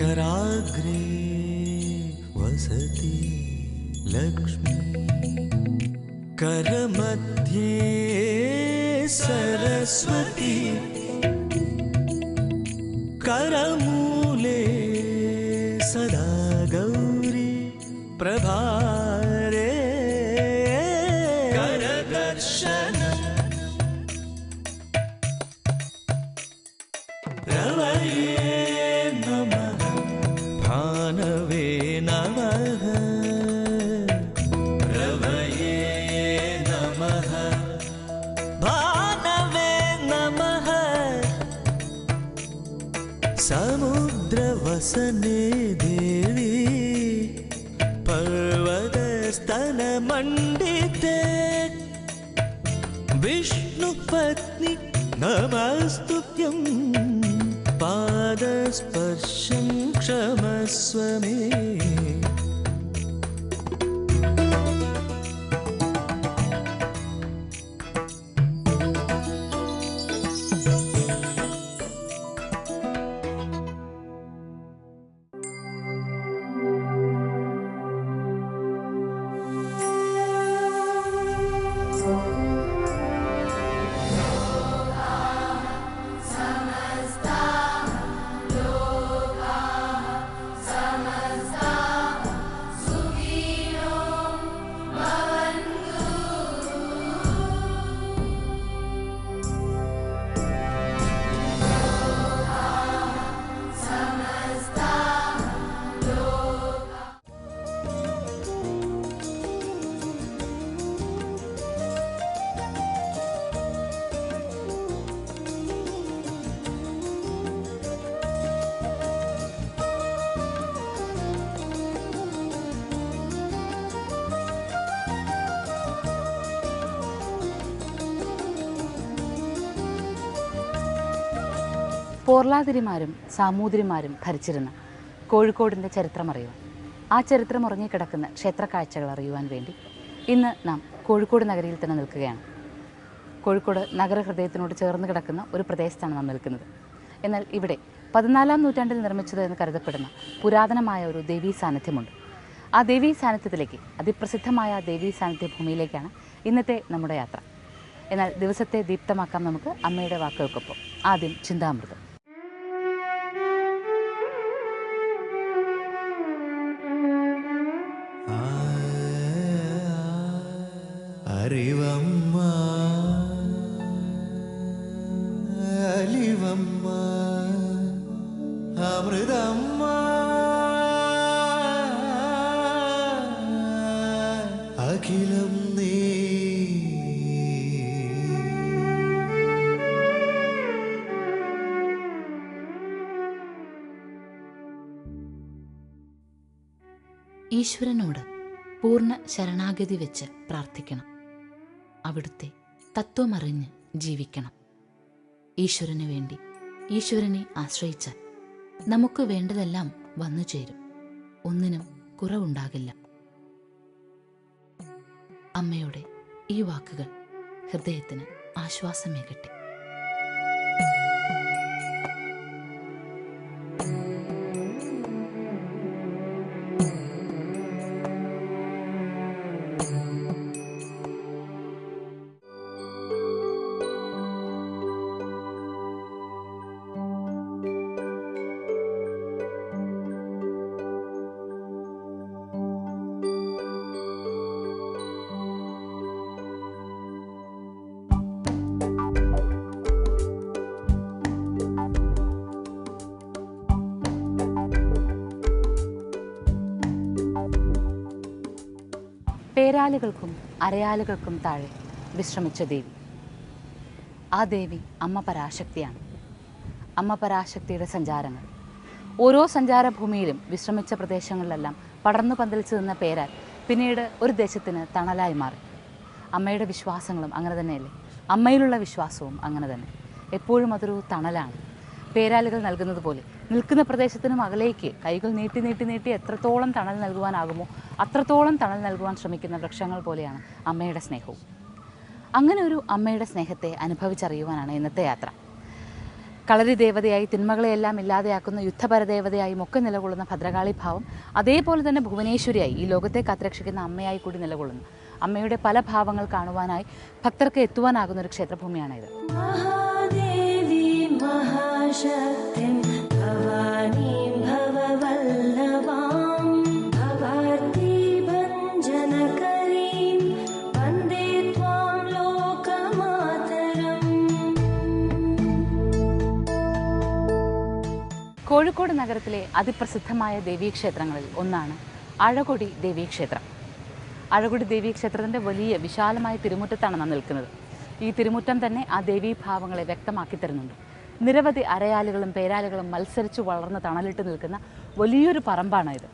कराग्रे वसति लक्ष्मी करमध्ये सरस्वती करमूले सदा गौरी प्रभारे करदर्शन रवये नमः भानवे नमः रवये नमः भानवे नमः समुद्रवसने देवी पर्वतस्तनमण्डिते विष्णुपत्नी नमस्तुभ्यं पादस्पर्शं क्षमस्व मे പോർലാതിരിമാരും സാമൂതിരിമാരും ഭരിച്ചിരുന്ന കോഴിക്കോടിൻ്റെ ചരിത്രമറിയുവാൻ, ആ ചരിത്രം ഉറങ്ങിക്കിടക്കുന്ന ക്ഷേത്ര കാഴ്ചകൾ അറിയുവാൻ വേണ്ടി ഇന്ന് നാം കോഴിക്കോട് നഗരിയിൽ തന്നെ നിൽക്കുകയാണ്. കോഴിക്കോട് നഗരഹൃദയത്തിനോട് ചേർന്ന് കിടക്കുന്ന ഒരു പ്രദേശത്താണ് നാം നിൽക്കുന്നത്. എന്നാൽ ഇവിടെ 14-ാം നൂറ്റാണ്ടിൽ നിർമ്മിച്ചത് എന്ന് കരുതപ്പെടുന്ന പുരാതനമായ ഒരു ദേവീ സാന്നിധ്യമുണ്ട്. ആ ദേവീ സാന്നിധ്യത്തിലേക്ക്, അതിപ്രസിദ്ധമായ ദേവീ സാന്നിധ്യ ഭൂമിയിലേക്കാണ് ഇന്നത്തെ നമ്മുടെ യാത്ര. എന്നാൽ ദിവസത്തെ ദീപ്തമാക്കാം നമുക്ക് അമ്മയുടെ വാക്കുകൾക്കൊപ്പം. ആദ്യം ചിന്താമൃതം. അറിവമ്മ അലിവമ്മ അമൃതമ്മ അഖിലം നീ ഈശ്വരനോട് പൂർണ്ണ ശരണാഗതി വെച്ച് പ്രാർത്ഥിക്കണം. അവിടുത്തെ തത്വമറിഞ്ഞ് ജീവിക്കണം. ഈശ്വരന് വേണ്ടി ഈശ്വരനെ ആശ്രയിച്ചാൽ നമുക്ക് വേണ്ടതെല്ലാം വന്നു ചേരും. ഒന്നിനും കുറവുണ്ടാകില്ല. അമ്മയുടെ ഈ വാക്കുകൾ ഹൃദയത്തിന് ആശ്വാസമേകട്ടെ. പേരാലുകൾക്കും അരയാലുകൾക്കും താഴെ വിശ്രമിച്ച ദേവി. ആ ദേവി അമ്മ പരാശക്തിയാണ്. അമ്മ പരാശക്തിയുടെ സഞ്ചാരങ്ങൾ ഓരോ സഞ്ചാരഭൂമിയിലും വിശ്രമിച്ച പ്രദേശങ്ങളിലെല്ലാം പടർന്നു പന്തലിച്ചു നിന്ന പേരാൽ പിന്നീട് ഒരു ദേശത്തിന് തണലായി മാറി. അമ്മയുടെ വിശ്വാസങ്ങളും അങ്ങനെ തന്നെയല്ലേ? അമ്മയിലുള്ള വിശ്വാസവും അങ്ങനെ തന്നെ. എപ്പോഴും അതൊരു തണലാണ്. പേരാലുകൾ നൽകുന്നത് പോലെ നിൽക്കുന്ന പ്രദേശത്തിനും അകലേക്ക് കൈകൾ നീട്ടി നീട്ടി നീട്ടി എത്രത്തോളം തണൽ നൽകുവാനാകുമോ അത്രത്തോളം തണൽ നൽകുവാൻ ശ്രമിക്കുന്ന വൃക്ഷങ്ങൾ പോലെയാണ് അമ്മയുടെ സ്നേഹവും. അങ്ങനെ ഒരു അമ്മയുടെ സ്നേഹത്തെ അനുഭവിച്ചറിയുവാനാണ് ഇന്നത്തെ യാത്ര. കളരി ദേവതയായി തിന്മകളെയെല്ലാം ഇല്ലാതെയാക്കുന്ന യുദ്ധപരദേവതയായും ഒക്കെ നിലകൊള്ളുന്ന ഭദ്രകാളി ഭാവം അതേപോലെ തന്നെ ഭുവനേശ്വരിയായി ഈ ലോകത്തെ കാത്തുരക്ഷിക്കുന്ന അമ്മയായി കൂടി നിലകൊള്ളുന്നു. അമ്മയുടെ പല ഭാവങ്ങൾ കാണുവാനായി ഭക്തർക്ക് എത്തുവാനാകുന്ന ഒരു ക്ഷേത്രഭൂമിയാണിത്. കോഴിക്കോട് നഗരത്തിലെ അതിപ്രസിദ്ധമായ ദേവീക്ഷേത്രങ്ങളിൽ ഒന്നാണ് അഴകൊടി ദേവീക്ഷേത്രം. അഴകൊടി ദേവീക്ഷേത്രത്തിൻ്റെ വലിയ വിശാലമായ തിരുമുറ്റത്താണ് നാം നിൽക്കുന്നത്. ഈ തിരുമുറ്റം തന്നെ ആ ദേവീഭാവങ്ങളെ വ്യക്തമാക്കി തരുന്നുണ്ട്. നിരവധി അരയാലുകളും പേരാലുകളും മത്സരിച്ച് വളർന്ന് തണലിട്ട് നിൽക്കുന്ന വലിയൊരു പറമ്പാണ് ഇത്.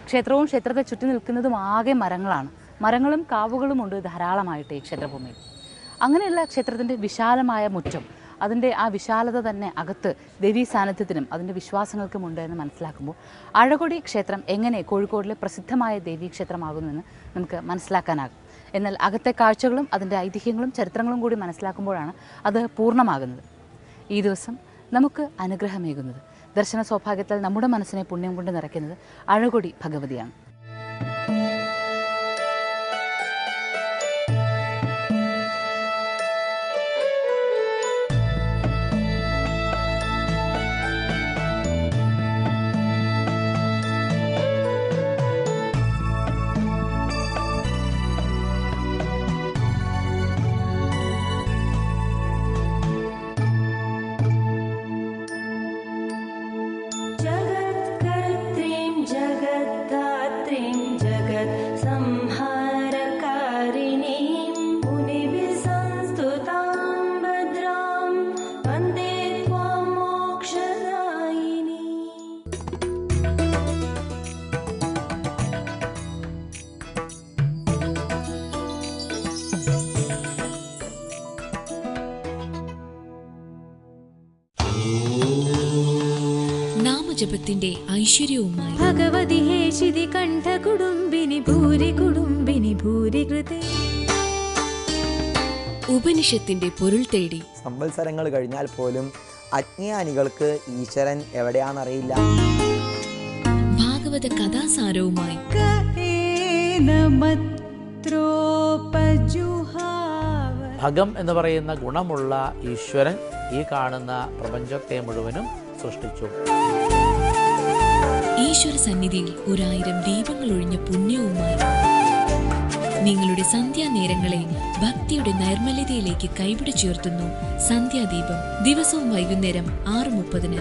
ക്ഷേത്രവും ക്ഷേത്രത്തെ ചുറ്റി നിൽക്കുന്നതും ആകെ മരങ്ങളാണ്. മരങ്ങളും കാവുകളും ഉണ്ട് ധാരാളമായിട്ട് ഈ ക്ഷേത്രഭൂമിയിൽ. അങ്ങനെയുള്ള ക്ഷേത്രത്തിൻ്റെ വിശാലമായ മുറ്റം, അതിൻ്റെ ആ വിശാലത തന്നെ അകത്ത് ദേവീ സാന്നിധ്യത്തിനും അതിൻ്റെ വിശ്വാസങ്ങൾക്കുമുണ്ട് എന്ന് മനസ്സിലാക്കുമ്പോൾ അഴകൊടി ക്ഷേത്രം എങ്ങനെ കോഴിക്കോടിലെ പ്രസിദ്ധമായ ദേവീക്ഷേത്രമാകുമെന്ന് നമുക്ക് മനസ്സിലാക്കാനാകും. എന്നാൽ അകത്തെ കാഴ്ചകളും അതിൻ്റെ ഐതിഹ്യങ്ങളും ചരിത്രങ്ങളും കൂടി മനസ്സിലാക്കുമ്പോഴാണ് അത് പൂർണ്ണമാകുന്നത്. ഈ ദിവസം നമുക്ക് അനുഗ്രഹമേകുന്നത്, ദർശന സൗഭാഗ്യത്താൽ നമ്മുടെ മനസ്സിനെ പുണ്യം കൊണ്ട് നിറയ്ക്കുന്നത് അഴകൊടി ഭഗവതിയാണ്. നാമജപത്തിന്റെ ഐശ്വര്യവുമായി ഭഗവതി ഹേഷിതി കണ്ഠ കുടുംബിനി ഭൂരി കുടുംബിനി ഭൂരി കൃതേ. ഉപനിഷത്തിന്റെ പൊരുൾ തേടി സംവത്സരങ്ങൾ കഴിഞ്ഞാൽ പോലും അജ്ഞാനികൾക്ക് ഈശ്വരൻ എവിടെയാണെന്നറിയില്ല. ഭാഗവത കഥാസാരവുമായി ഭഗം എന്ന് പറയുന്ന ഗുണമുള്ള ഈശ്വരൻ ഈ കാണുന്ന പ്രപഞ്ചത്തെ മുഴുവനും സൃഷ്ടിച്ചു. ഈശ്വര സന്നിധിയിൽ 1000 ദീപങ്ങൾ ഒഴിഞ്ഞ പുണ്യവുമായി നിങ്ങളുടെ സന്ധ്യാനേരങ്ങളെ ഭക്തിയുടെ നൈർമല്യതയിലേക്ക് കൈപിടിച്ചുയർത്തുന്നു സന്ധ്യാദീപം. ദിവസവും വൈകുന്നേരം 6:30.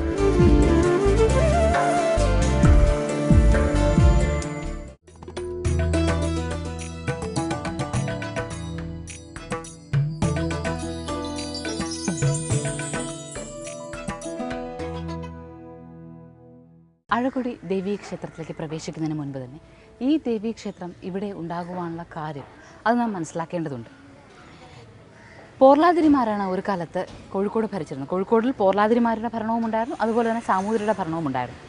അഴകൊടി ദേവീക്ഷേത്രത്തിലേക്ക് പ്രവേശിക്കുന്നതിന് മുൻപ് തന്നെ ഈ ദേവീക്ഷേത്രം ഇവിടെ ഉണ്ടാകുവാനുള്ള കാര്യം അത് നാം മനസ്സിലാക്കേണ്ടതുണ്ട്. പോർലാതിരിമാരാണ് ഒരു കാലത്ത് കോഴിക്കോട് ഭരിച്ചിരുന്നത്. കോഴിക്കോടിൽ പോർലാതിരിമാരുടെ ഭരണവും ഉണ്ടായിരുന്നു, അതുപോലെ തന്നെ സാമൂതിരിയുടെ ഭരണവും ഉണ്ടായിരുന്നു.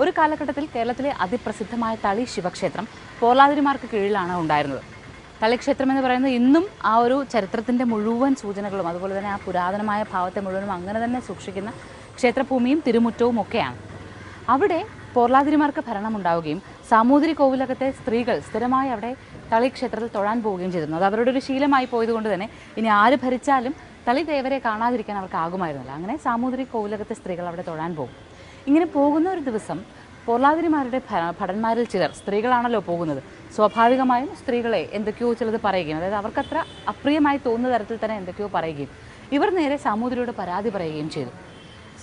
ഒരു കാലഘട്ടത്തിൽ കേരളത്തിലെ അതിപ്രസിദ്ധമായ തളി ശിവക്ഷേത്രം പോർലാതിരിമാർക്ക് കീഴിലാണ് ഉണ്ടായിരുന്നത്. തളിക്ഷേത്രം എന്ന് പറയുന്നത് ഇന്നും ആ ഒരു ചരിത്രത്തിൻ്റെ മുഴുവൻ സൂചനകളും അതുപോലെ തന്നെ ആ പുരാതനമായ ഭാവത്തെ മുഴുവനും അങ്ങനെ തന്നെ സൂക്ഷിക്കുന്ന ക്ഷേത്രഭൂമിയും തിരുമുറ്റവും ഒക്കെയാണ്. അവിടെ പോർലാതിരിമാർക്ക് ഭരണമുണ്ടാവുകയും സാമൂതിരി കോവിലകത്തെ സ്ത്രീകൾ സ്ഥിരമായി അവിടെ തളി ക്ഷേത്രത്തിൽ തൊഴാൻ പോവുകയും ചെയ്തിരുന്നു. അത് അവരുടെ ഒരു ശീലമായി പോയതുകൊണ്ട് തന്നെ ഇനി ആര് ഭരിച്ചാലും തളി ദേവരെ കാണാതിരിക്കാൻ അവർക്ക് ആകുമായിരുന്നില്ല. അങ്ങനെ സാമൂതിരി കോവിലകത്തെ സ്ത്രീകൾ അവിടെ തൊഴാൻ പോകും. ഇങ്ങനെ പോകുന്ന ഒരു ദിവസം പോർലാതിരിമാരുടെ ഭടന്മാരിൽ ചിലർ, സ്ത്രീകളാണല്ലോ പോകുന്നത്, സ്വാഭാവികമായും സ്ത്രീകളെ എന്തൊക്കെയോ ചിലത് പറയുകയും, അതായത് അവർക്കത്ര അപ്രിയമായി തോന്നുന്ന തരത്തിൽ തന്നെ എന്തൊക്കെയോ പറയുകയും ഇവർ നേരെ സാമൂതിരിയോട് പരാതി പറയുകയും ചെയ്തു.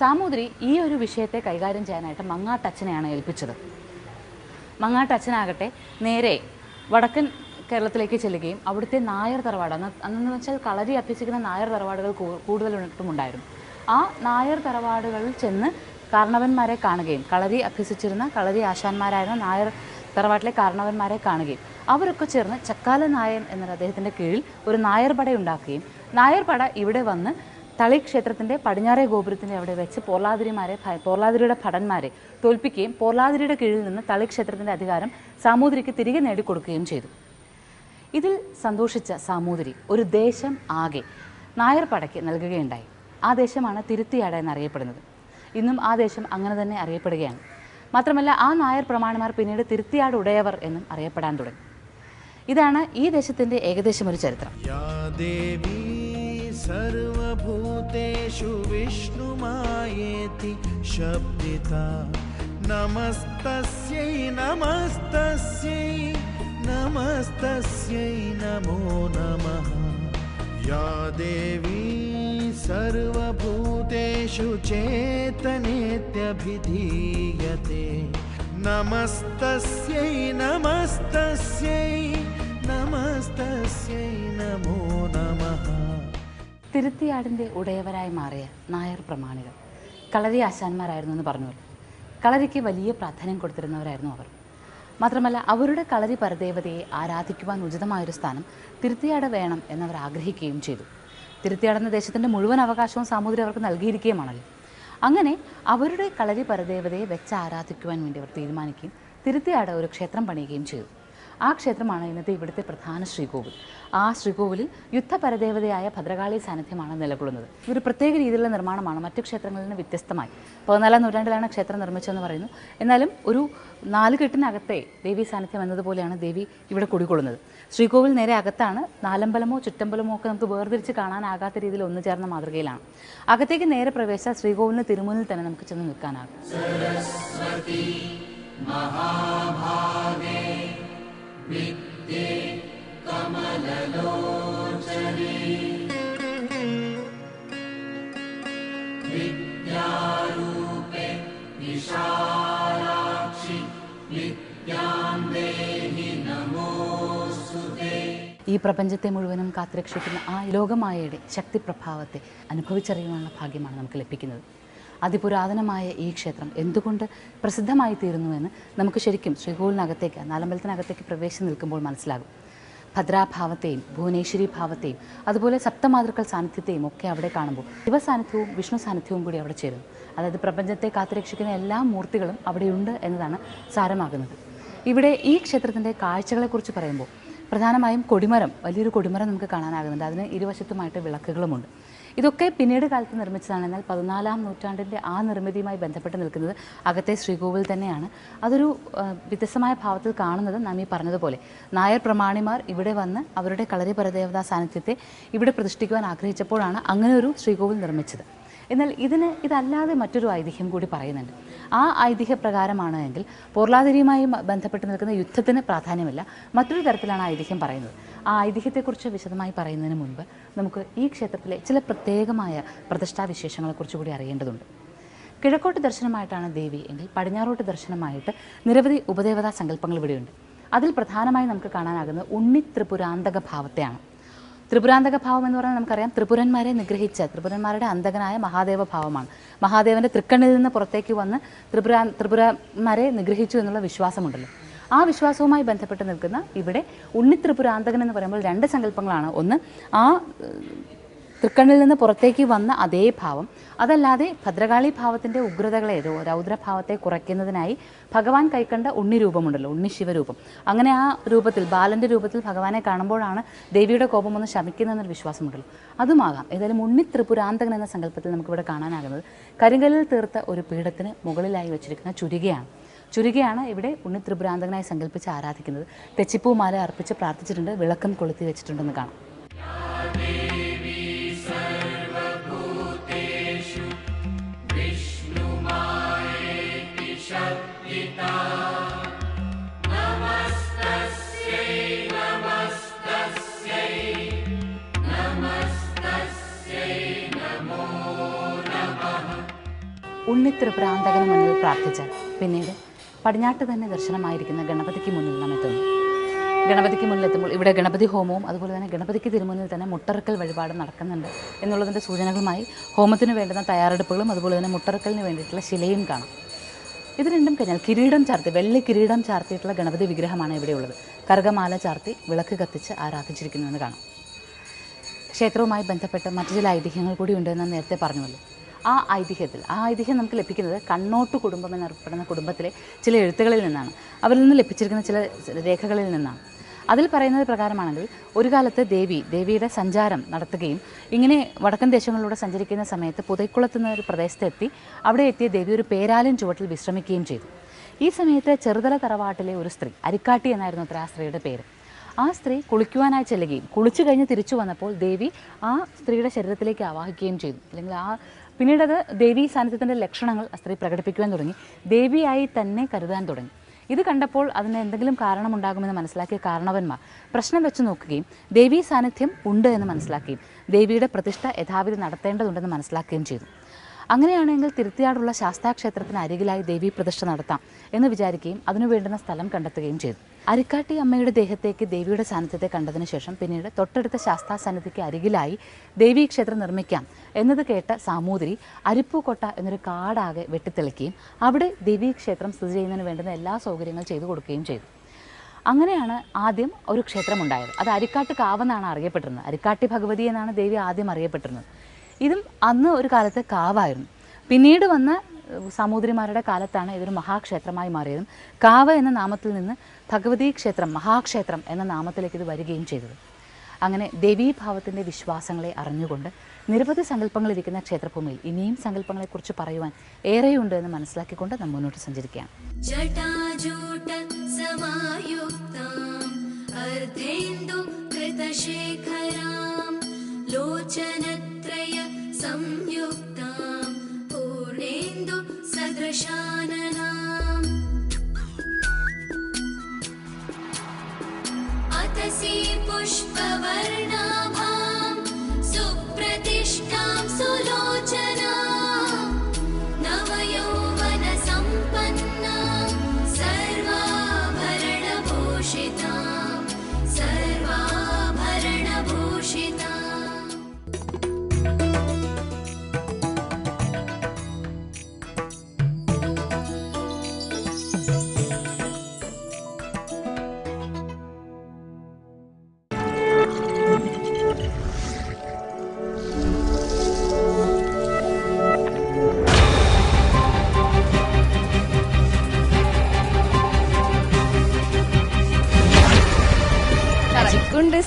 സാമൂതിരി ഈ ഒരു വിഷയത്തെ കൈകാര്യം ചെയ്യാനായിട്ട് മങ്ങാട്ടച്ഛനെയാണ് ഏൽപ്പിച്ചത്. മങ്ങാട്ടച്ഛനാകട്ടെ നേരെ വടക്കൻ കേരളത്തിലേക്ക് ചെല്ലുകയും അവിടുത്തെ നായർ തറവാട്, അന്നെന്ന് വെച്ചാൽ കളരി അഭ്യസിക്കുന്ന നായർ തറവാടുകൾ കൂടുതലുണ്ടായിരുന്നു. ആ നായർ തറവാടുകളിൽ ചെന്ന് കാരണവന്മാരെ കാണുകയും കളരി അഭ്യസിച്ചിരുന്ന കളരി ആശാന്മാരായിരുന്ന നായർ തറവാട്ടിലെ കാരണവന്മാരെ കാണുകയും അവരൊക്കെ ചേർന്ന് ചക്കാല നായൻ എന്ന അദ്ദേഹത്തിൻ്റെ കീഴിൽ ഒരു നായർ പട ഉണ്ടാക്കുകയും നായർ പട ഇവിടെ വന്ന് തളി ക്ഷേത്രത്തിൻ്റെ പടിഞ്ഞാറേ ഗോപുരത്തിൻ്റെ അവിടെ വെച്ച് പോർലാതിരിയുടെ ഭടന്മാരെ തോൽപ്പിക്കുകയും പോർലാതിരിയുടെ കീഴിൽ നിന്ന് തളി ക്ഷേത്രത്തിൻ്റെ അധികാരം സാമൂതിരിക്ക് തിരികെ നേടിക്കൊടുക്കുകയും ചെയ്തു. ഇതിൽ സന്തോഷിച്ച സാമൂതിരി ഒരു ദേശം ആകെ നായർ പടയ്ക്ക് നൽകുകയുണ്ടായി. ആ ദേശമാണ് തിരുത്തിയാട് എന്നറിയപ്പെടുന്നത്. ഇന്നും ആ ദേശം അങ്ങനെ തന്നെ അറിയപ്പെടുകയാണ്. മാത്രമല്ല ആ നായർ പ്രമാണിമാർ പിന്നീട് തിരുത്തിയാട് ഉടയവർ എന്നും അറിയപ്പെടാൻ തുടങ്ങി. ഇതാണ് ഈ ദേശത്തിൻ്റെ ഏകദേശം ഒരു ചരിത്രം. या देवी सर्वभूतेषु विष्णुमायेति शब्दिता नमस्तस्यै नमस्तस्यै नमस्तस्यै नमो नमः. या देवी सर्वभूतेषु चेतनेत्यभिधीयते नमस्तस्यै नमस्तस्यै നമസ്തസ്യൈ നമോ നമഃ. തിരുത്തിയാടിൻ്റെ ഉടയവരായി മാറിയ നായർ പ്രമാണികൾ കളരി ആശാന്മാരായിരുന്നു എന്ന് പറഞ്ഞുവല്ലോ. കളരിക്ക് വലിയ പ്രാധാന്യം കൊടുത്തിരുന്നവരായിരുന്നു അവർ. മാത്രമല്ല അവരുടെ കളരി പരദേവതയെ ആരാധിക്കുവാൻ ഉചിതമായൊരു സ്ഥാനം തിരുത്തിയാട് വേണം എന്നവർ ആഗ്രഹിക്കുകയും ചെയ്തു. തിരുത്തിയാടെന്ന ദേശത്തിൻ്റെ മുഴുവൻ അവകാശവും സാമൂതിരി അവർക്ക് നൽകിയിരിക്കുകയുമാണല്ലോ. അങ്ങനെ അവരുടെ കളരി പരദേവതയെ വെച്ച് ആരാധിക്കുവാൻ വേണ്ടി അവർ തീരുമാനിക്കുകയും തിരുത്തിയാട് ഒരു ക്ഷേത്രം പണിയുകയും ചെയ്തു. ആ ക്ഷേത്രമാണ് ഇന്നത്തെ ഇവിടുത്തെ പ്രധാന ശ്രീകോവിൽ. ആ ശ്രീകോവിലിൽ യുദ്ധപരദേവതയായ ഭദ്രകാളി സാന്നിധ്യമാണ് നിലകൊള്ളുന്നത്. ഇതൊരു പ്രത്യേക രീതിയിലുള്ള നിർമ്മാണമാണ്, മറ്റു ക്ഷേത്രങ്ങളിൽ നിന്ന് വ്യത്യസ്തമായി. 14-ാം നൂറ്റാണ്ടിലാണ് ക്ഷേത്രം നിർമ്മിച്ചതെന്ന് പറയുന്നു. എന്നാലും ഒരു 4 കെട്ടിനകത്തെ ദേവീ സാന്നിധ്യം എന്നതുപോലെയാണ് ദേവി ഇവിടെ കുടികൊള്ളുന്നത്. ശ്രീകോവിൽ നേരെ അകത്താണ്. നാലമ്പലമോ ചുറ്റമ്പലമോ ഒക്കെ നമുക്ക് വേർതിരിച്ച് കാണാനാകാത്ത രീതിയിൽ ഒന്നു ചേർന്ന മാതൃകയിലാണ്. അകത്തേക്ക് നേരെ പ്രവേശിച്ചാൽ ശ്രീകോവിലിന് തിരുമുന്നിൽ തന്നെ നമുക്ക് ചെന്ന് നിൽക്കാനാകും. ഈ പ്രപഞ്ചത്തെ മുഴുവനും കാത്തുരക്ഷിക്കുന്ന ആ ലോകമായയുടെ ശക്തിപ്രഭാവത്തെ അനുഭവിച്ചറിയുവാനുള്ള ഭാഗ്യമാണ് നമുക്ക് ലഭിക്കുന്നത്. അതിപുരാതനമായ ഈ ക്ഷേത്രം എന്തുകൊണ്ട് പ്രസിദ്ധമായി തീരുന്നുവെന്ന് നമുക്ക് ശരിക്കും ശ്രീകോവിലിനകത്തേക്ക്, നാലമ്പലത്തിനകത്തേക്ക് പ്രവേശിച്ച് നിൽക്കുമ്പോൾ മനസ്സിലാകും. ഭദ്രാഭാവത്തെയും ഭുവനേശ്വരി ഭാവത്തെയും അതുപോലെ സപ്തമാതൃക്കൾ സാന്നിധ്യത്തെയും ഒക്കെ അവിടെ കാണുമ്പോൾ ശിവസാന്നിധ്യവും വിഷ്ണു സാന്നിധ്യവും കൂടി അവിടെ ചേരുന്നു. അതായത് പ്രപഞ്ചത്തെ കാത്തുരക്ഷിക്കുന്ന എല്ലാ മൂർത്തികളും അവിടെയുണ്ട് എന്നതാണ് സാരമാകുന്നത്. ഇവിടെ ഈ ക്ഷേത്രത്തിൻ്റെ കാഴ്ചകളെക്കുറിച്ച് പറയുമ്പോൾ പ്രധാനമായും കൊടിമരം, വലിയൊരു കൊടിമരം നമുക്ക് കാണാനാകുന്നുണ്ട്. അതിന് ഇരുവശത്തുമായിട്ട് വിളക്കുകളുമുണ്ട്. ഇതൊക്കെ പിന്നീട് കാലത്ത് നിർമ്മിച്ചതാണ്. എന്നാൽ 14-ാം നൂറ്റാണ്ടിൻ്റെ ആ നിർമ്മിതിയുമായി ബന്ധപ്പെട്ട് നിൽക്കുന്നത് അകത്തെ ശ്രീകോവിൽ തന്നെയാണ്. അതൊരു വ്യത്യസ്തമായ ഭാവത്തിൽ കാണുന്നത് നാം ഈ പറഞ്ഞതുപോലെ നായർ പ്രമാണിമാർ ഇവിടെ വന്ന് അവരുടെ കളരി പരദേവതാ സാന്നിധ്യത്തെ ഇവിടെ പ്രതിഷ്ഠിക്കുവാൻ ആഗ്രഹിച്ചപ്പോഴാണ് അങ്ങനെ ഒരു ശ്രീകോവിൽ നിർമ്മിച്ചത്. എന്നാൽ ഇതല്ലാതെ മറ്റൊരു ഐതിഹ്യം കൂടി പറയുന്നുണ്ട്. ആ ഐതിഹ്യപ്രകാരമാണ് എങ്കിൽ പോർലാതിരിയുമായി ബന്ധപ്പെട്ട് നിൽക്കുന്ന യുദ്ധത്തിന് പ്രാധാന്യമില്ല, മറ്റൊരു തരത്തിലാണ് ഐതിഹ്യം പറയുന്നത്. ആ ഐതിഹ്യത്തെക്കുറിച്ച് വിശദമായി പറയുന്നതിന് മുൻപ് നമുക്ക് ഈ ക്ഷേത്രത്തിലെ ചില പ്രത്യേകമായ പ്രതിഷ്ഠാവിശേഷങ്ങളെക്കുറിച്ച് കൂടി അറിയേണ്ടതുണ്ട്. കിഴക്കോട്ട് ദർശനമായിട്ടാണ് ദേവി എങ്കിൽ പടിഞ്ഞാറോട്ട് ദർശനമായിട്ട് നിരവധി ഉപദേവതാ സങ്കല്പങ്ങൾ ഇവിടെയുണ്ട്. അതിൽ പ്രധാനമായി നമുക്ക് കാണാനാകുന്നത് ഉണ്ണി ത്രിപുരാന്തക ഭാവത്തെയാണ്. ത്രിപുരാന്തക ഭാവം എന്ന് പറഞ്ഞാൽ നമുക്കറിയാം, ത്രിപുരന്മാരെ നിഗ്രഹിച്ച ത്രിപുരന്മാരുടെ അന്തകനായ മഹാദേവ ഭാവമാണ്. മഹാദേവൻ്റെ തൃക്കണ്ണിൽ നിന്ന് പുറത്തേക്ക് വന്ന് ത്രിപുരന്മാരെ നിഗ്രഹിച്ചു എന്നുള്ള വിശ്വാസമുണ്ടല്ലോ. ആ വിശ്വാസവുമായി ബന്ധപ്പെട്ട് നിൽക്കുന്ന ഇവിടെ ഉണ്ണി ത്രിപുരാന്തകൻ എന്ന് പറയുമ്പോൾ 2 സങ്കല്പങ്ങളാണ്. ഒന്ന്, ആ തൃക്കണ്ണിൽ നിന്ന് പുറത്തേക്ക് വന്ന അതേ ഭാവം. അതല്ലാതെ ഭദ്രകാളി ഭാവത്തിൻ്റെ ഉഗ്രതകളെ, രൗദ്രഭാവത്തെ കുറയ്ക്കുന്നതിനായി ഭഗവാൻ കൈക്കണ്ട ഉണ്ണി രൂപമുണ്ടല്ലോ, ഉണ്ണി ശിവരൂപം. അങ്ങനെ ആ രൂപത്തിൽ, ബാലൻ്റെ രൂപത്തിൽ ഭഗവാനെ കാണുമ്പോഴാണ് ദേവിയുടെ കോപം ഒന്ന് ശമിക്കുന്നതെന്നൊരു വിശ്വാസമുണ്ടല്ലോ. അതുമാകാം. ഏതായാലും ഉണ്ണി ത്രിപുരാന്തകൻ എന്ന സങ്കല്പത്തിൽ നമുക്കിവിടെ കാണാനാകുന്നത് കരിങ്കല്ലിൽ തീർത്ത ഒരു പീഠത്തിന് മുകളിലായി വെച്ചിരിക്കുന്ന ചുരികയാണ് ഇവിടെ ഉണ്ണി ത്രിപുരാന്തകനായി സങ്കല്പിച്ച് ആരാധിക്കുന്നത്. തെച്ചിപ്പൂ മാല അർപ്പിച്ച് പ്രാർത്ഥിച്ചിട്ടുണ്ട്, വിളക്കം കൊളുത്തി വെച്ചിട്ടുണ്ടെന്ന് കാണാം. ഉണ്ണി ത്രിപുരാന്തകന് മുന്നിൽ പ്രാർത്ഥിച്ചാൽ പിന്നീട് പടിഞ്ഞാട്ട് തന്നെ ദർശനമായിരിക്കുന്ന ഗണപതിക്ക് മുന്നിൽ നാം എത്തുന്നു. ഗണപതിക്ക് മുന്നിലെത്തുമ്പോൾ ഇവിടെ ഗണപതി ഹോമവും അതുപോലെ തന്നെ ഗണപതിക്ക് തിരുമുന്നിൽ തന്നെ മുട്ടറക്കൽ വഴിപാട് നടക്കുന്നുണ്ട് എന്നുള്ളതിൻ്റെ സൂചനകളുമായി ഹോമത്തിന് വേണ്ടുന്ന തയ്യാറെടുപ്പുകളും അതുപോലെ തന്നെ മുട്ടറക്കലിന് വേണ്ടിയിട്ടുള്ള ശിലയും കാണാം. ഇത് രണ്ടും കഴിഞ്ഞാൽ കിരീടം ചാർത്തി, വെള്ളി കിരീടം ചാർത്തിയിട്ടുള്ള ഗണപതി വിഗ്രഹമാണ് ഇവിടെയുള്ളത്. കർഗമാല ചാർത്തി വിളക്ക് കത്തിച്ച് ആരാധിച്ചിരിക്കുന്നുവെന്ന് കാണാം. ക്ഷേത്രവുമായി ബന്ധപ്പെട്ട് മറ്റു ചില ഐതിഹ്യങ്ങൾ കൂടി ഉണ്ടെന്ന് നേരത്തെ പറഞ്ഞുവല്ലോ. ആ ഐതിഹ്യം നമുക്ക് ലഭിക്കുന്നത് കണ്ണോട്ട് കുടുംബം എന്നറിയപ്പെടുന്ന കുടുംബത്തിലെ ചില എഴുത്തുകളിൽ നിന്നാണ്. അവരിൽ നിന്ന് ലഭിച്ചിരിക്കുന്ന ചില രേഖകളിൽ നിന്നാണ്. അതിൽ പറയുന്നത് പ്രകാരമാണെങ്കിൽ ഒരു കാലത്ത് ദേവിയുടെ സഞ്ചാരം നടത്തുകയും ഇങ്ങനെ വടക്കൻ ദേശങ്ങളിലൂടെ സഞ്ചരിക്കുന്ന സമയത്ത് പുതൈക്കുളത്തുനിന്ന ഒരു പ്രദേശത്തെത്തി അവിടെ എത്തിയ ദേവി ഒരു പേരാലിൻ ചുവട്ടിൽ വിശ്രമിക്കുകയും ചെയ്തു. ഈ സമയത്ത് ചെറുതല തറവാട്ടിലെ ഒരു സ്ത്രീ, അരിക്കാട്ടി എന്നായിരുന്നു അത്ര ആ സ്ത്രീയുടെ പേര്, ആ സ്ത്രീ കുളിക്കുവാനായി ചെല്ലുകയും കുളിച്ചു കഴിഞ്ഞ് തിരിച്ചു വന്നപ്പോൾ ദേവി ആ സ്ത്രീയുടെ ശരീരത്തിലേക്ക് ആവാഹിക്കുകയും ചെയ്തു. അല്ലെങ്കിൽ പിന്നീട് അത് ദേവീ സാന്നിധ്യത്തിൻ്റെ ലക്ഷണങ്ങൾ ആ സ്ത്രീ പ്രകടിപ്പിക്കുവാൻ തുടങ്ങി, ദേവിയായി തന്നെ കരുതാൻ തുടങ്ങി. ഇത് കണ്ടപ്പോൾ അതിന് എന്തെങ്കിലും കാരണമുണ്ടാകുമെന്ന് മനസ്സിലാക്കിയ കാരണവന്മാർ പ്രശ്നം വെച്ച് നോക്കുകയും ദേവീ സാന്നിധ്യം ഉണ്ട് എന്ന് മനസ്സിലാക്കുകയും ദേവിയുടെ പ്രതിഷ്ഠ യഥാവിധി നടത്തേണ്ടതുണ്ടെന്ന് മനസ്സിലാക്കുകയും ചെയ്തു. അങ്ങനെയാണെങ്കിൽ തിരുത്തിയാടുള്ള ശാസ്താക്ഷേത്രത്തിന് അരികിലായി ദേവീ പ്രതിഷ്ഠ നടത്താം എന്ന് വിചാരിക്കുകയും അതിനു വേണ്ടുന്ന സ്ഥലം കണ്ടെത്തുകയും ചെയ്തു. അരിക്കാട്ടി അമ്മയുടെ ദേഹത്തേക്ക് ദേവിയുടെ സാന്നിധ്യത്തെ കണ്ടതിനു ശേഷം പിന്നീട് തൊട്ടടുത്ത ശാസ്താ സന്നിധിക്ക് അരികിലായി ദേവീ ക്ഷേത്രം നിർമ്മിക്കാം എന്നത് കേട്ട സാമൂതിരി അരിപ്പൂക്കൊട്ട എന്നൊരു കാടാകെ വെട്ടിത്തെളിക്കുകയും അവിടെ ദേവീ ക്ഷേത്രം സ്ഥിതി ചെയ്യുന്നതിന് വേണ്ടുന്ന എല്ലാ സൗകര്യങ്ങളും ചെയ്തു കൊടുക്കുകയും ചെയ്തു. അങ്ങനെയാണ് ആദ്യം ഒരു ക്ഷേത്രമുണ്ടായത്. അത് അരിക്കാട്ട് കാവെന്നാണ് അറിയപ്പെട്ടിരുന്നത്. അരിക്കാട്ടി ഭഗവതി എന്നാണ് ദേവി ആദ്യം അറിയപ്പെട്ടിരുന്നത്. ഇതും അന്ന് ഒരു കാലത്ത് കാവായിരുന്നു. പിന്നീട് വന്ന സാമൂതിരിമാരുടെ കാലത്താണ് ഇതൊരു മഹാക്ഷേത്രമായി മാറിയതും കാവ് എന്ന നാമത്തിൽ നിന്ന് ഭഗവതി ക്ഷേത്രം, മഹാക്ഷേത്രം എന്ന നാമത്തിലേക്ക് ഇത് വരികയും ചെയ്തത്. അങ്ങനെ ദേവീഭാവത്തിൻ്റെ വിശ്വാസങ്ങളെ അറിഞ്ഞുകൊണ്ട് നിരവധി സങ്കല്പങ്ങളിരിക്കുന്ന ക്ഷേത്രഭൂമിയിൽ ഇനിയും സങ്കല്പങ്ങളെക്കുറിച്ച് പറയുവാൻ ഏറെയുണ്ട് എന്ന് മനസ്സിലാക്കിക്കൊണ്ട് നാം മുന്നോട്ട് സഞ്ചരിക്കുകയാണ്. ലോചനത്രയ സംയുക്താം പൂർണേന്ദു സദൃശാനനാം അതസി പുഷ്പവർണാഭാം സുപ്രതിഷ്ഠാം സുലോചനാം നവയൗവന സമ്പന്നാം സർവാഭരണഭൂഷിതാം സർവാഭരണഭൂഷിതാം.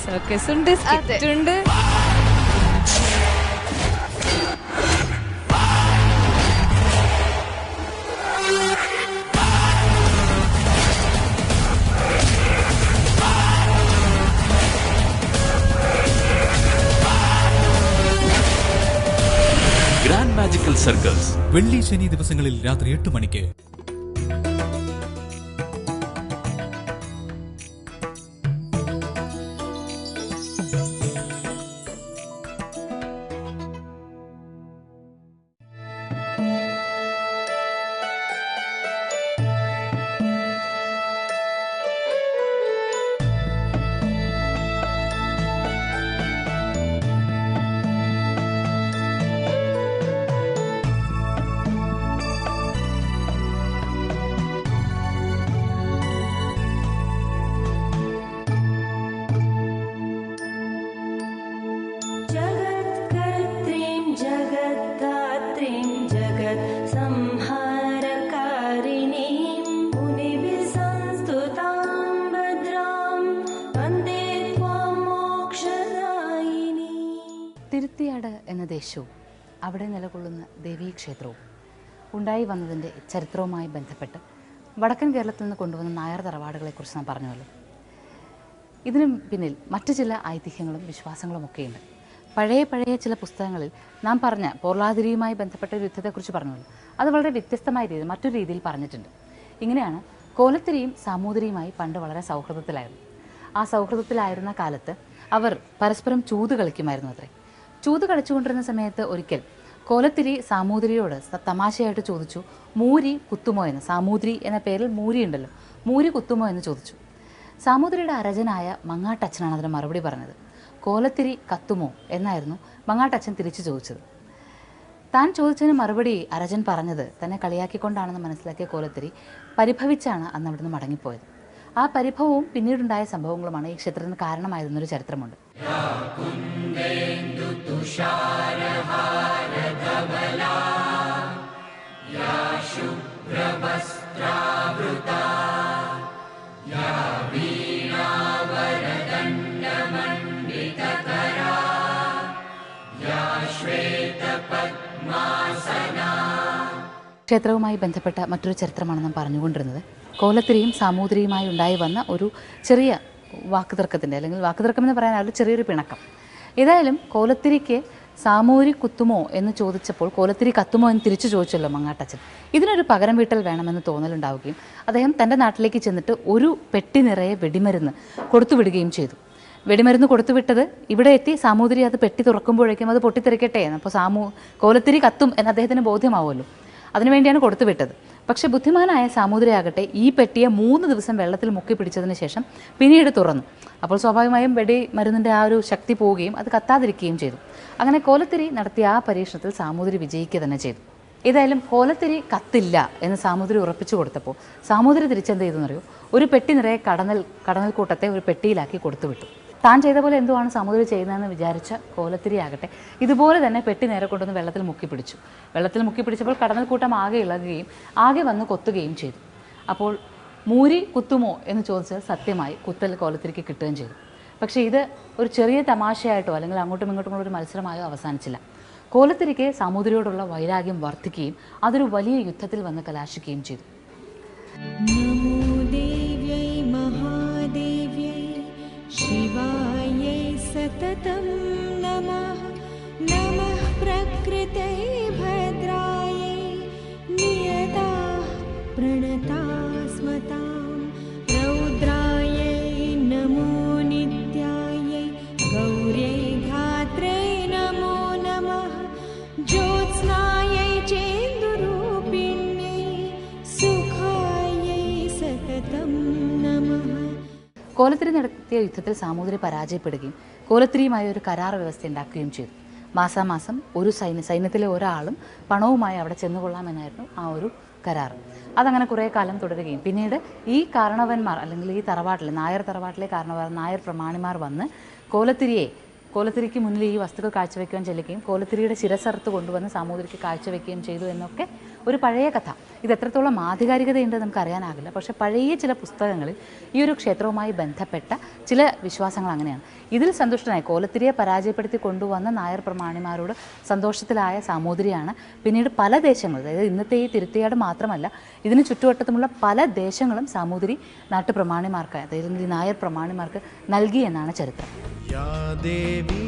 സർക്കസ് ഉണ്ട്, സ്കിറ്റ് ഉണ്ട്. ഗ്രാൻഡ് മാജിക്കൽ സർക്കസ് വെള്ളി ശനി ദിവസങ്ങളിൽ രാത്രി 8 മണിക്ക്. തിരുത്തിയാട് എന്ന ദേശവും അവിടെ നിലകൊള്ളുന്ന ദേവീക്ഷേത്രവും ഉണ്ടായി വന്നതിൻ്റെ ചരിത്രവുമായി ബന്ധപ്പെട്ട് വടക്കൻ കേരളത്തിൽ നിന്ന് കൊണ്ടുവന്ന നായർ തറവാടുകളെക്കുറിച്ച് നാം പറഞ്ഞുവല്ലോ. ഇതിനു പിന്നിൽ മറ്റു ചില ഐതിഹ്യങ്ങളും വിശ്വാസങ്ങളും ഒക്കെയുണ്ട്. പഴയ ചില പുസ്തകങ്ങളിൽ നാം പറഞ്ഞ പോർലാതിരിയുമായി ബന്ധപ്പെട്ട ഒരു യുദ്ധത്തെക്കുറിച്ച് പറഞ്ഞുവല്ലോ. അത് വളരെ വ്യത്യസ്തമായ രീതിയിൽ മറ്റൊരു രീതിയിൽ പറഞ്ഞിട്ടുണ്ട്. ഇങ്ങനെയാണ്, കോലത്തിരിയും സാമൂതിരിയുമായി പണ്ട് വളരെ സൗഹൃദത്തിലായിരുന്നു. ആ സൗഹൃദത്തിലായിരുന്ന കാലത്ത് അവർ പരസ്പരം ചൂത് കളിക്കുമായിരുന്നു അത്രേ. ചൂത് കളിച്ചുകൊണ്ടിരുന്ന സമയത്ത് ഒരിക്കൽ കോലത്തിരി സാമൂതിരിയോട് തമാശയായിട്ട് ചോദിച്ചു, മൂരി കുത്തുമോ എന്ന്. സാമൂതിരി എന്ന പേരിൽ മൂരി ഉണ്ടല്ലോ, മൂരി കുത്തുമോ എന്ന് ചോദിച്ചു. സാമൂതിരിയുടെ അരജനായ മങ്ങാട്ടച്ഛനാണ് അതിന് മറുപടി പറഞ്ഞത്. കോലത്തിരി കത്തുമോ എന്നായിരുന്നു മങ്ങാട്ടച്ഛൻ തിരിച്ചു ചോദിച്ചത്. താൻ ചോദിച്ചതിന് മറുപടി അരജൻ പറഞ്ഞത് തന്നെ കളിയാക്കിക്കൊണ്ടാണെന്ന് മനസ്സിലാക്കിയ കോലത്തിരി പരിഭവിച്ചാണ് അന്ന് അവിടുന്ന് മടങ്ങിപ്പോയത്. ആ പരിഭവവും പിന്നീടുണ്ടായ സംഭവങ്ങളുമാണ് ഈ ക്ഷേത്രത്തിന് കാരണമായതെന്നൊരു ചരിത്രമുണ്ട്. യാ ക്ഷേത്രവുമായി ബന്ധപ്പെട്ട മറ്റൊരു ചരിത്രമാണ് നാം പറഞ്ഞുകൊണ്ടിരുന്നത്. കോലത്തിരിയും സാമൂതിരിയുമായി ഉണ്ടായി വന്ന ഒരു ചെറിയ വാക്കുതർക്കത്തിൻ്റെ, അല്ലെങ്കിൽ വാക്കുതർക്കം എന്ന് പറയാനായാലും ചെറിയൊരു പിണക്കം. ഏതായാലും കോലത്തിരിക്ക് സാമൂതിരി കുത്തുമോ എന്ന് ചോദിച്ചപ്പോൾ കോലത്തിരി കത്തുമോ എന്ന് തിരിച്ചു ചോദിച്ചല്ലോ മങ്ങാട്ടച്ചൻ. ഇതിനൊരു പകരം വീട്ടൽ വേണമെന്ന് തോന്നലുണ്ടാവുകയും അദ്ദേഹം തൻ്റെ നാട്ടിലേക്ക് ചെന്നിട്ട് ഒരു പെട്ടി നിറയെ വെടിമരുന്ന് കൊടുത്തുവിടുകയും ചെയ്തു. വെടിമരുന്ന് കൊടുത്തുവിട്ടത് ഇവിടെ എത്തി സാമൂതിരി അത് പെട്ടി തുറക്കുമ്പോഴേക്കും അത് പൊട്ടിത്തെറിക്കട്ടെ എന്ന്. അപ്പോൾ കോലത്തിരി കത്തും എന്ന് അദ്ദേഹത്തിന് ബോധ്യമാവുമല്ലോ, അതിനുവേണ്ടിയാണ് കൊടുത്തുവിട്ടത്. പക്ഷേ ബുദ്ധിമാനായ സാമൂതിരിയാകട്ടെ ഈ പെട്ടിയെ 3 ദിവസം വെള്ളത്തിൽ മുക്കി പിടിച്ചതിന് ശേഷം പിന്നീട് തുറന്നു. അപ്പോൾ സ്വാഭാവികമായും വെടി മരുന്നിൻ്റെ ആ ഒരു ശക്തി പോവുകയും അത് കത്താതിരിക്കുകയും ചെയ്തു. അങ്ങനെ കോലത്തിരി നടത്തിയ ആ പരീക്ഷണത്തിൽ സാമൂതിരി വിജയിക്കുക തന്നെ ചെയ്തു. ഏതായാലും കോലത്തിരി കത്തില്ല എന്ന് സാമൂതിരി ഉറപ്പിച്ചു കൊടുത്തപ്പോൾ സാമൂതിരി തിരിച്ചെന്ത് ചെയ്തെന്നറിയോ, ഒരു പെട്ടി നിറയെ കടന്നൽക്കൂട്ടത്തെ ഒരു പെട്ടിയിലാക്കി കൊടുത്തുവിട്ടു. താൻ ചെയ്ത പോലെ എന്തുവാണ് സാമൂതിരി ചെയ്യുന്നതെന്ന് വിചാരിച്ച കോലത്തിരി ആകട്ടെ ഇതുപോലെ തന്നെ പെട്ടി നേരെ കൊണ്ടുവന്ന് വെള്ളത്തിൽ മുക്കി പിടിച്ചു. വെള്ളത്തിൽ മുക്കി പിടിച്ചപ്പോൾ കടന്നൽക്കൂട്ടം ആകെ ഇളകുകയും ആകെ വന്ന് കൊത്തുകയും ചെയ്തു. അപ്പോൾ മൂരി കുത്തുമോ എന്ന് ചോദിച്ചാൽ സത്യമായി കുത്തൽ കോലത്തിരിക്ക് കിട്ടുകയും ചെയ്തു. പക്ഷേ ഇത് ഒരു ചെറിയ തമാശയായിട്ടോ അല്ലെങ്കിൽ അങ്ങോട്ടും ഇങ്ങോട്ടുമുള്ള ഒരു മത്സരമായോ അവസാനിച്ചില്ല. കോലത്തിരിക്ക് സാമൂതിരിയോടുള്ള വൈരാഗ്യം വർദ്ധിക്കുകയും അതൊരു വലിയ യുദ്ധത്തിൽ വന്ന് കലാശിക്കുകയും ചെയ്തു. शिवायै सततं नमः नमः प्रकृतये भद्रायै नियताः प्रणतास्मतां रौद्रायै नमो नित्यायै गौर्यै धात्रे नमो नमः ज्योत्स्नायै चेन्दुरूपिण्यै सुखायै सततं नमः. കോലത്തിരി നടത്തിയ യുദ്ധത്തിൽ സാമൂതിരി പരാജയപ്പെടുകയും കോലത്തിരിയുമായി ഒരു കരാർ വ്യവസ്ഥ ഉണ്ടാക്കുകയും ചെയ്തു. മാസാമാസം ഒരു സൈന്യത്തിലെ ഒരാളും പണവുമായി അവിടെ ചെന്നുകൊള്ളാമെന്നായിരുന്നു ആ ഒരു കരാർ. അതങ്ങനെ കുറേ കാലം തുടരുകയും പിന്നീട് ഈ കാരണവന്മാർ, അല്ലെങ്കിൽ ഈ തറവാട്ടിലെ നായർ തറവാട്ടിലെ നായർ പ്രമാണിമാർ വന്ന് കോലത്തിരിക്ക് മുന്നിൽ ഈ വസ്തുക്കൾ കാഴ്ചവെക്കുവാൻ ചെല്ലുകയും കോലത്തിരിയുടെ ശിരസറുത്ത് കൊണ്ടുവന്ന് സാമൂതിരിക്ക് കാഴ്ചവെക്കുകയും ചെയ്തു എന്നൊക്കെ ഒരു പഴയ കഥ. ഇത് എത്രത്തോളം ആധികാരികതയുണ്ട് നമുക്കറിയാനാകില്ല. പക്ഷേ പഴയ ചില പുസ്തകങ്ങളിൽ ഈ ഒരു ക്ഷേത്രവുമായി ബന്ധപ്പെട്ട ചില വിശ്വാസങ്ങൾ അങ്ങനെയാണ്. ഇതിൽ സന്തുഷ്ടനായി കോലത്തിരിയെ പരാജയപ്പെടുത്തി കൊണ്ടുവന്ന നായർ പ്രമാണിമാരോട് സന്തോഷത്തിലായ സാമൂതിരിയാണ് പിന്നീട് പല ദേശങ്ങളും, അതായത് ഇന്നത്തെ ഈ തിരുത്തിയാട് മാത്രമല്ല ഇതിന് ചുറ്റുവട്ടത്തുമുള്ള പല ദേശങ്ങളും സാമൂതിരി നാട്ടുപ്രമാണിമാർക്ക്, അതായത് ഈ നായർ പ്രമാണിമാർക്ക് നൽകി എന്നാണ് ചരിത്രം. या देवी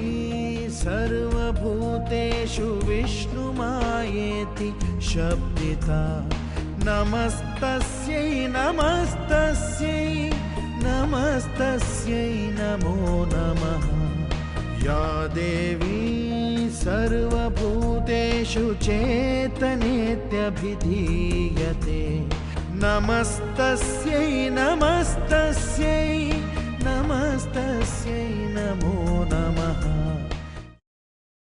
सर्वभूतेषु विष्णुमायेति शब्दिता नमस्तस्यै नमस्तस्यै नमस्तस्यै नमो नमः. या देवी सर्वभूतेषु चेतनेत्यभिधीयते नमस्तस्यै नमस्तस्यै नमस्तस्यै नमो नमः.